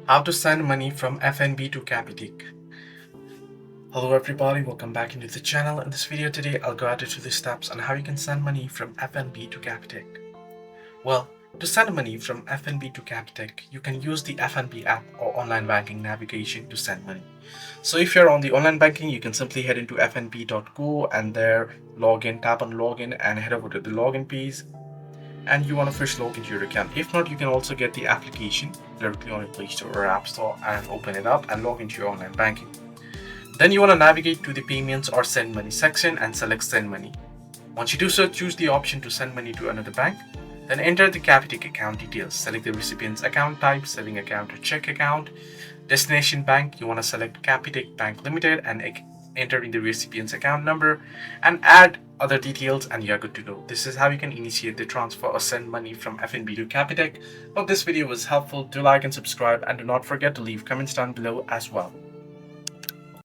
How to send money from FNB to Capitec. Hello everybody, welcome back into the channel. In this video today, I'll guide you through the steps on how you can send money from FNB to Capitec. Well, to send money from FNB to Capitec, you can use the FNB app or online banking navigation to send money. So if you're on the online banking, you can simply head into fnb.co and there tap on login and head over to the login page, and you want to first log into your account. If not, you can also get the application directly on your Play Store or App Store and open it up and log into your online banking. Then you want to navigate to the payments or send money section and select send money. Once you do so, choose the option to send money to another bank. Then enter the Capitec account details. Select the recipient's account type, saving account or check account. Destination bank, you want to select Capitec Bank Limited and enter in the recipient's account number and add other details, and you're good to go. This is how you can initiate the transfer or send money from FNB to Capitec. Hope this video was helpful. Do like and subscribe, and do not forget to leave comments down below as well.